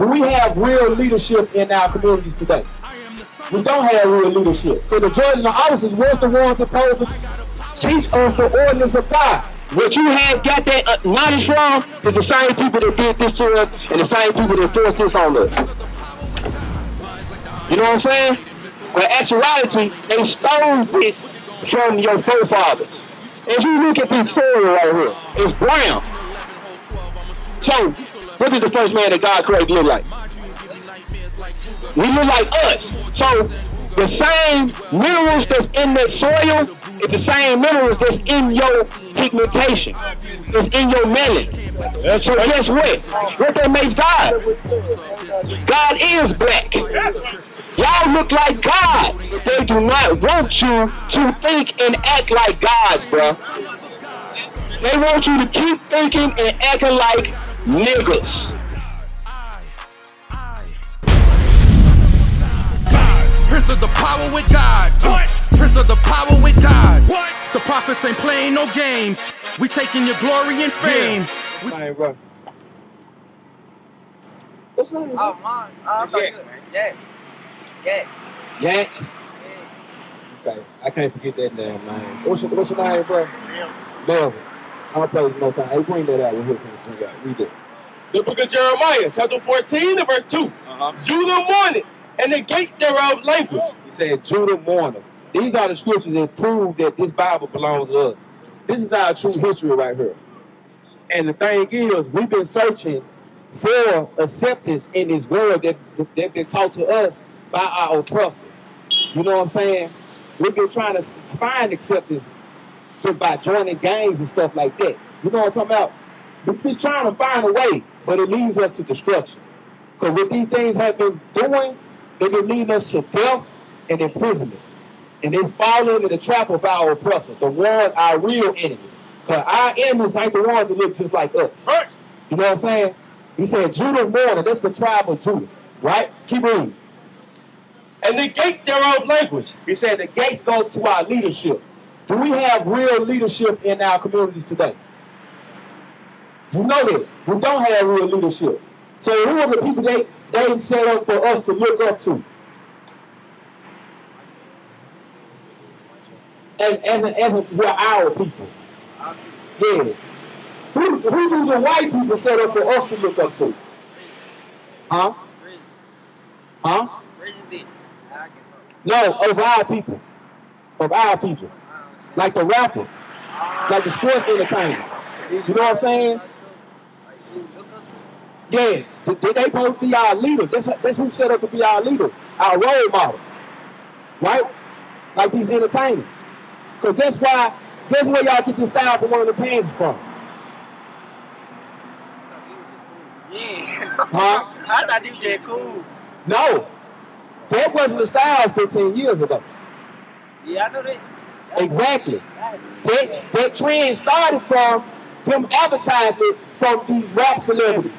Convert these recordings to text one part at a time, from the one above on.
Do we have real leadership in our communities today? We don't have real leadership. Because the judges and the officers was the ones supposed to teach us the ordinance of God. What you have got that knowledge from is the same people that did this to us and the same people that forced this on us. You know what I'm saying? But actuality, they stole this from your forefathers. As you look at this soil right here, it's brown. So, what did the first man that God created look like? We look like us. So, the same minerals that's in that soil is the same minerals that's in your pigmentation, that's in your melon. So guess what? What that makes God? God is black. Y'all look like gods. They do not want you to think and act like gods, bro. They want you to keep thinking and acting like niggas. Prince of the power with God. What? Prince of the power with God. What? The prophets ain't playing no games. We taking your glory and fame. Hey, bro. What's your name? Oh, mine. Yeah. Yak? Okay, I can't forget that name, man. What's your name, bro? Melvin. I'll play the most time. Hey, bring that out. We're here. Read it. The book of Jeremiah, chapter 14, and verse 2. Judah mourned, and the gates thereof languished. He said, Judah mourned. These are the scriptures that prove that this Bible belongs to us. This is our true history right here. And the thing is, we've been searching for acceptance in this world that been taught to us by our oppressor. You know what I'm saying? We've been trying to find acceptance by joining gangs and stuff like that. You know what I'm talking about? We've been trying to find a way, but it leads us to destruction. Because what these things have been doing, they've been leading us to death and imprisonment. And it's falling into the trap of our oppressor, the ones, our real enemies. Because our enemies ain't the ones that look just like us. Right. You know what I'm saying? He said, Judah mourned, that's the tribe of Judah. Right? Keep reading. And the gates thereof languished. He said the gates goes to our leadership. Do we have real leadership in our communities today? You know that. We don't have real leadership. So who are the people they set up for us to look up to? As we're our people. Yeah. Who do the white people set up for us to look up to? Huh? Huh? No, of our people. Of our people. Like the rappers. Like the sports entertainers. You know what I'm saying? Yeah. They supposed to be our leaders. That's who set up to be our leaders. Our role models. Right? Like these entertainers. Because guess where y'all get this style from one of the pants from? Yeah. Huh? I thought you were just cool. No. That wasn't the style 15 years ago. Yeah, I know that. Exactly. That trend started from them advertising from these rap celebrities.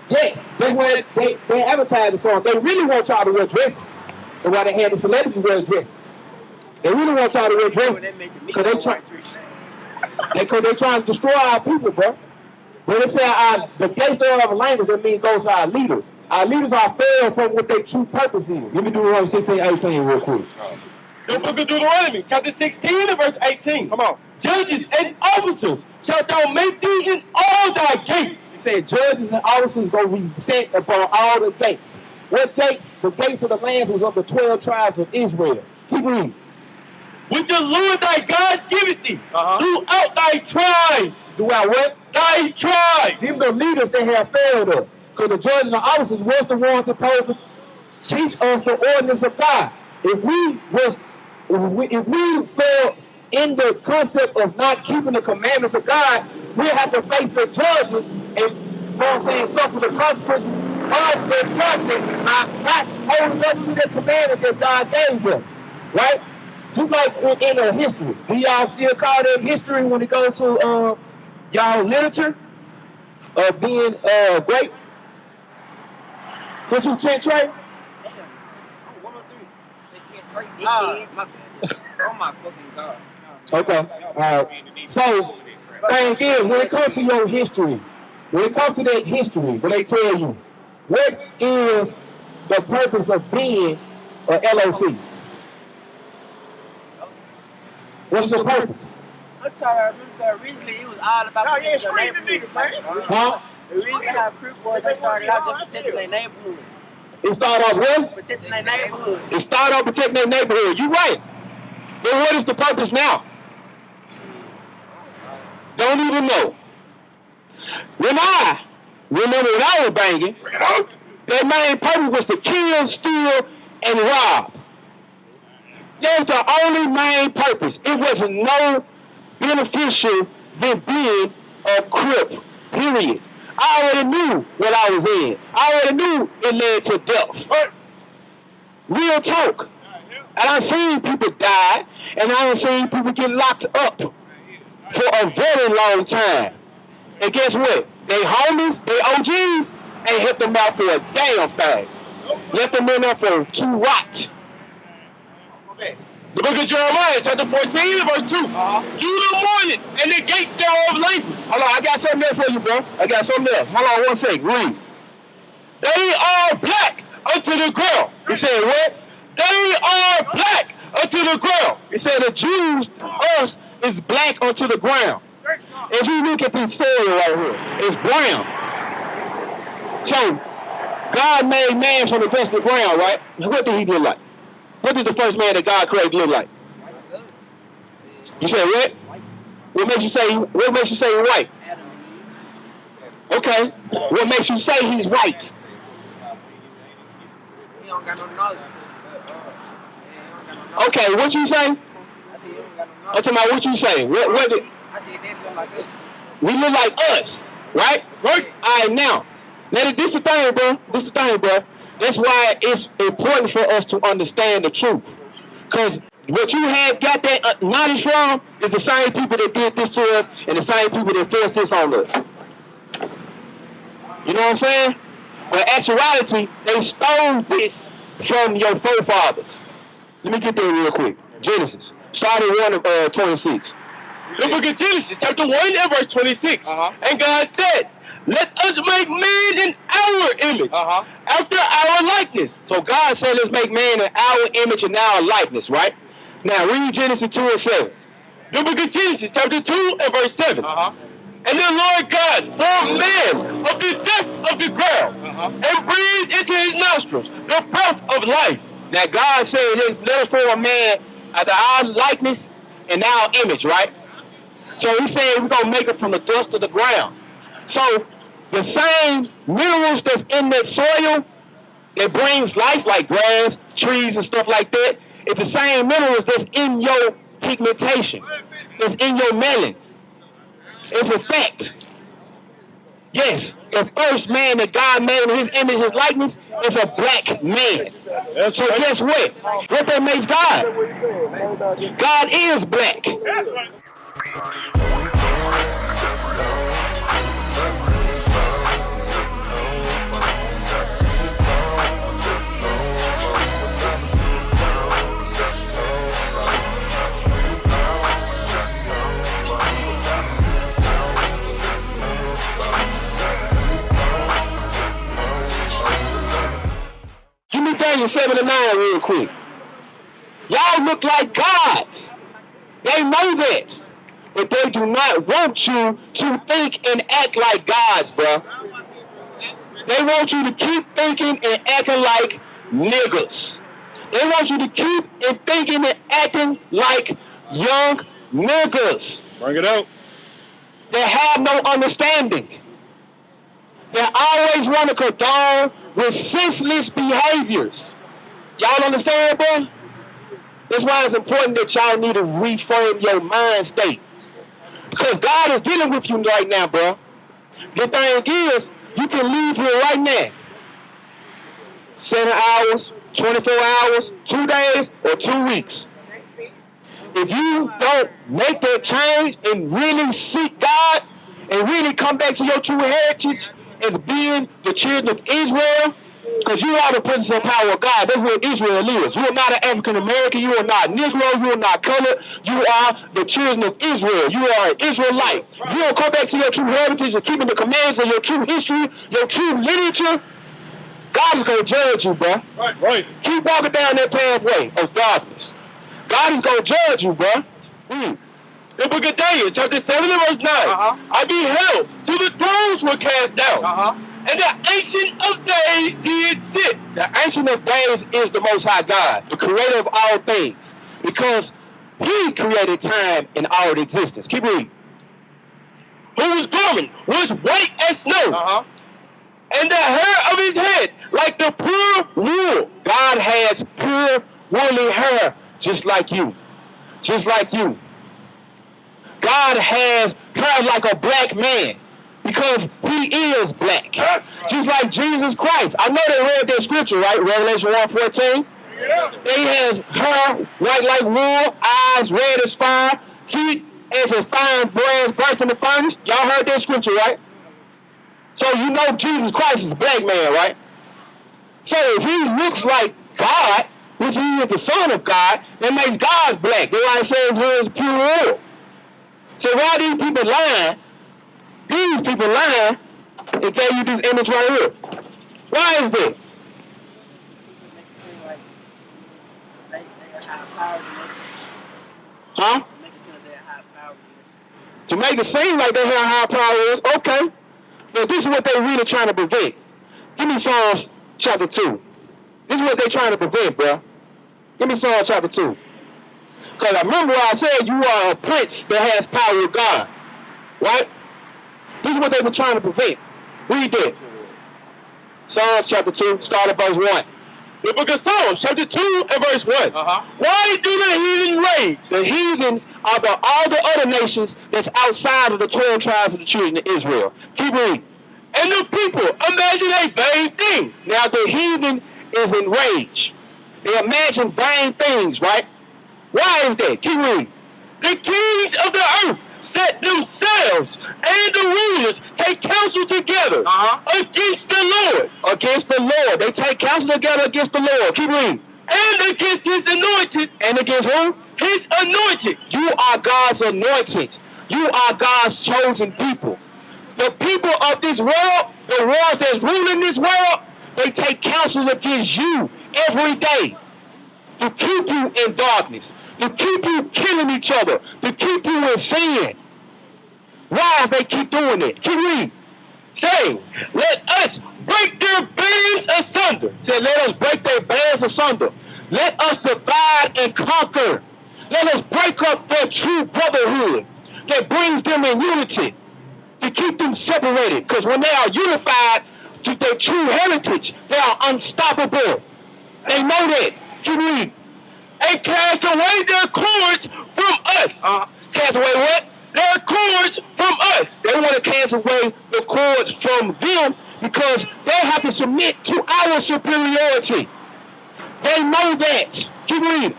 Yes, that's where they advertising from. They really want y'all to wear dresses. That's why they had the celebrities wear dresses. They really want y'all to wear dresses. Because they trying to destroy our people, bro. When they say the gates of a language, that means those are our leaders. Our leaders are failed from what their true purpose is. Let me do Romans 16:18 real quick. The book of Deuteronomy, chapter 16 and verse 18. Come on. Judges and officers shalt thou make thee in all thy gates. He said judges and officers going to be set upon all the gates. What gates? The gates of the lands was of the 12 tribes of Israel. Keep reading. Which the Lord thy God giveth thee throughout thy tribes. Throughout what? Thy tribes. These are the leaders that have failed us. Because the judges and the officers was the ones supposed to teach us the ordinance of God. If we fail in the concept of not keeping the commandments of God, we'll have to face the judges and, you know what I'm saying, suffer the consequences of their judgment, not holding up to the commandment that God gave us. Right? Just like in history. Do y'all still call that history when it goes to y'all literature of being Grape? What you Trent Trey? Oh my fucking God. Okay. So, thing is, when it comes to your history, when it comes to that history, when they tell you, what is the purpose of being a LOC? What's your purpose? I'm trying to remember. Originally, it was all about protecting your neighborhood. Huh? The reason how Crip was, they started out just protecting their neighborhood. It started off what? Protecting their neighborhood. It started off protecting their neighborhood. You right. Then what is the purpose now? Don't even know. When I was banging, their main purpose was to kill, steal, and rob. That was the only main purpose. It wasn't no beneficial than being a Crip, period. I already knew what I was in. I already knew it led to death. Real talk. And I've seen people die, and I've seen people get locked up for a very long time. And guess what? They homies, they OGs, ain't helped them out for a damn thing. Left them in there for to rot. Okay. The book of Jeremiah, chapter 14, and verse 2. You the morning, and the gates thereof labor. Hold on, I got something else for you, bro. I got something else. Hold on 1 second. Read. They are black unto the ground. He said what? They are black unto the ground. He said the Jews, us, is black onto the ground. If you look at this soil right here, it's brown. So, God made man from the dust of the ground, right? What did he look like? What did the first man that God created look like? You said what? What makes you say he's white? Okay. What makes you say he's white? He don't got no knowledge. Okay, what you say? I said he don't got no I'm knowledge. talking about what you say. What did, I said they look like us. we look like us, right? Right. All right, now this the thing, bro. This the thing, bro. That's why it's important for us to understand the truth. Because what you have got that knowledge from is the same people that did this to us and the same people that forced this on us. You know what I'm saying? But actuality, they stole this from your forefathers. Let me get there real quick. Genesis. Start at 1:26. The book of Genesis, chapter 1 and verse 26. And God said, let us make man in our image, after our likeness. So God said, let's make man in our image and our likeness, right? Now read Genesis 2 and 7. The book of Genesis, chapter 2 and verse 7. And the Lord God formed man of the dust of the ground and breathed into his nostrils the breath of life. Now God said, let us form a man after our likeness and our image, right? So he said we're going to make it from the dust of the ground. So the same minerals that's in that soil that brings life, like grass, trees, and stuff like that, it's the same minerals that's in your pigmentation, that's in your melanin. It's a fact. Yes, the first man that God made in his image, his likeness, is a black man. So guess what? What that makes God? God is black. Give me Daniel 7 and 9 real quick. Y'all look like gods. They know that. But they do not want you to think and act like gods, bro. They want you to keep thinking and acting like niggas. They want you to keep and thinking and acting like young niggas. Bring it out. They have no understanding. They always want to condone with senseless behaviors. Y'all understand, bro? That's why it's important that y'all need to reframe your mind state. Because God is dealing with you right now, bro. The thing is, you can leave here right now. 7 hours, 24 hours, 2 days, or 2 weeks. If you don't make that change and really seek God and really come back to your true heritage as being the children of Israel, Because you are the presence and power of God. That's what Israel is. You are not an African American. You are not Negro. You are not colored. You are the children of Israel. You are an Israelite. If you don't come back to your true heritage and keeping the commands of your true history, your true literature, God is going to judge you, bro. Right. Keep walking down that pathway of darkness. God is going to judge you, bro. The book of Daniel, chapter 7 and verse 9. I beheld till the thrones were cast down. And the Ancient of Days did sit. The Ancient of Days is the Most High God, the creator of all things, because he created time and all existence. Keep reading. Whose garment was white as snow, and the hair of his head like the pure wool. God has pure woolly hair, just like you. Just like you. God has hair like a black man, because he is black. Just like Jesus Christ. I know they read that scripture, right? Revelation 1:14. Yeah. He has hair white like wool, eyes red as fire, feet as a fine brass burnt in the furnace. Y'all heard that scripture, right? So you know Jesus Christ is a black man, right? So if he looks like God, which he is the Son of God, that makes God black. That's why it says he is pure wool. So why these people lying? These people lying and gave you this image right here. Why is that? To make it seem like they are high power nation. Huh? To make it seem like they're high power nation. To make it seem like they have high power is okay. But this is what they're really trying to prevent. Give me Psalms chapter 2. This is what they're trying to prevent, bro. Give me Psalms chapter 2. Because I remember I said you are a prince that has power with God. Right? This is what they were trying to prevent. Read that. Psalms chapter 2, start at verse 1. The book of Psalms, chapter 2 and verse 1. Why do the heathen rage? The heathens are all the other nations that's outside of the 12 tribes of the children of Israel. Keep reading. And the people imagine a vain thing. Now the heathen is in rage. They imagine vain things, right? Why is that? Keep reading. The kings of the earth set themselves, and the rulers take counsel together against the Lord. Against the Lord. They take counsel together against the Lord. Keep reading. And against his anointed. And against who? His anointed. You are God's anointed. You are God's chosen people. The people of this world, the ones that's ruling this world, they take counsel against you every day. To keep you in darkness. To keep you killing each other. To keep you in sin. Why do they keep doing it? Keep reading. Saying, let us break their bands asunder. Say, let us break their bands asunder. Let us divide and conquer. Let us break up their true brotherhood that brings them in unity. To keep them separated. Because when they are unified to their true heritage, they are unstoppable. They know that. Keep reading. And cast away their cords from us. Cast away what? Their cords from us. They want to cast away the cords from them because they have to submit to our superiority. They know that. Keep reading.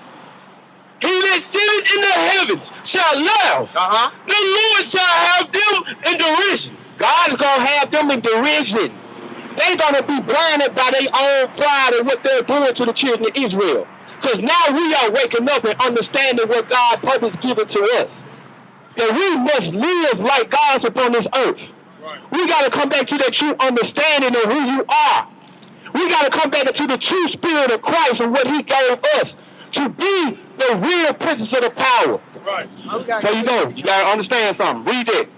He that sitteth in the heavens shall laugh. The Lord shall have them in derision. God is going to have them in derision. They're going to be blinded by their own pride and what they're doing to the children of Israel. Because now we are waking up and understanding what God's purpose given to us. That we must live like God's upon this earth. We got to come back to that true understanding of who you are. We got to come back to the true spirit of Christ and what he gave us to be the real princess of the power. Right. So you got to understand something. Read it.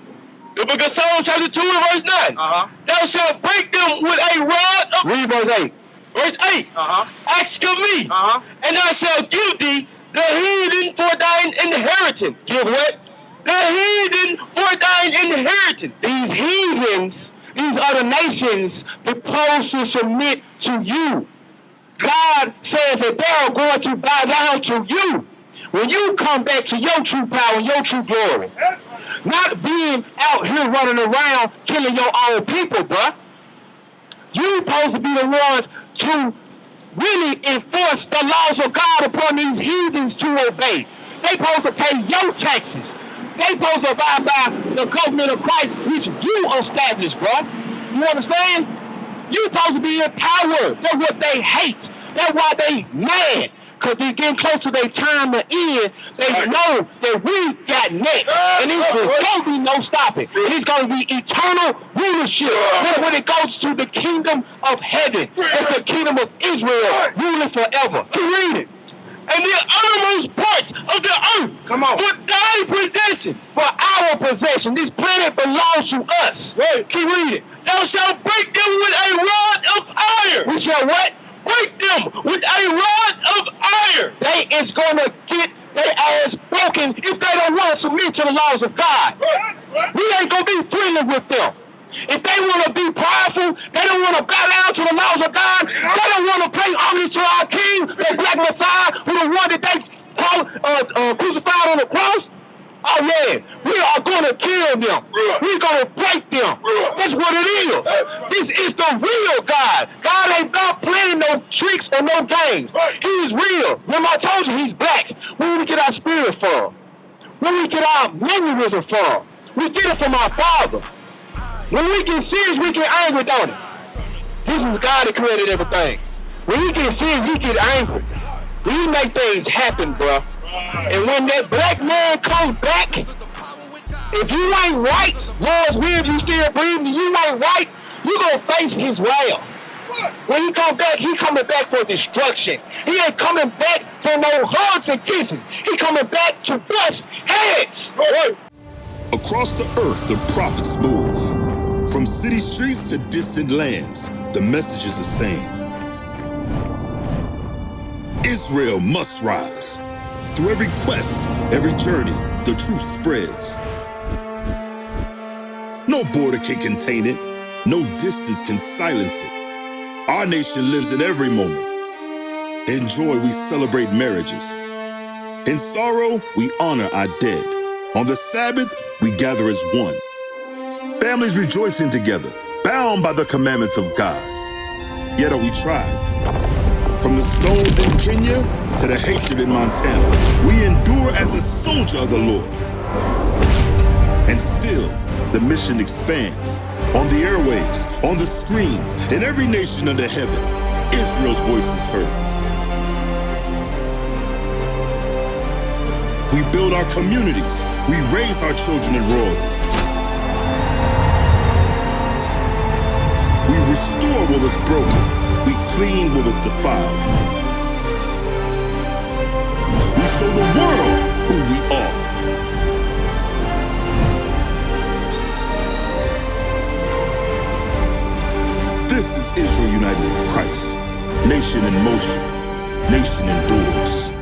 The book of Psalms chapter 2 and verse 9. Thou shalt break them with a rod of... Read verse 8. Verse 8. Ask of me, and I shall give thee the heathen for thine inheritance. Give what? The heathen for thine inheritance. These heathens, these other nations, supposed to submit to you. God says that they are going to bow down to you when you come back to your true power and your true glory. Not being out here running around killing your own people, bruh. You supposed to be the ones to really enforce the laws of God upon these heathens to obey. They supposed to pay your taxes. They supposed to abide by the covenant of Christ, which you established, bro. You understand? You supposed to be in power. That's what they hate. That's why they mad. Because they're getting close to their time to end. They know that we got next. And there's going to be no stopping. And it's going to be eternal rulership. When it goes to the kingdom of heaven. It's the kingdom of Israel ruling forever. Keep reading. And the uttermost parts of the earth for thy possession. For our possession. This planet belongs to us. Keep reading. Thou shalt break them with a rod of iron. We shall what? Break them with a rod of iron. They is going to get their ass broken if they don't want to submit to the laws of God. We ain't going to be friendly with them. If they want to be prideful, they don't want to bow down to the laws of God, they don't want to pay homage to our King, the Black Messiah, who the one that they crucified on the cross. Oh yeah, we are going to kill them. We're going to break them. That's what it is. This is the real God. God ain't not playing no tricks or no games. He is real. Remember I told you he's black. Where we get our spirit from? Where we get our mannerism from? We get it from our Father. When we get serious, we get angry, don't it? This is God that created everything. When he get serious, he get angry. He make things happen, bro. And when that black man comes back, if you ain't right, Lord's will, if you still breathing, you ain't right, you gonna face his wrath. When he come back, he coming back for destruction. He ain't coming back for no hugs and kisses. He coming back to bust heads. Across the earth, the prophets move. From city streets to distant lands, the message is the same. Israel must rise. Through every quest, every journey, the truth spreads. No border can contain it. No distance can silence it. Our nation lives in every moment. In joy, we celebrate marriages. In sorrow, we honor our dead. On the Sabbath, we gather as one. Families rejoicing together, bound by the commandments of God. Yet are we tried. From the stones in Kenya to the hatred in Montana, we endure as a soldier of the Lord. And still, the mission expands. On the airwaves, on the screens, in every nation under heaven, Israel's voice is heard. We build our communities. We raise our children in royalty. We restore what was broken. We clean what was defiled. We show the world who we are. This is Israel united in Christ. Nation in motion. Nation endures.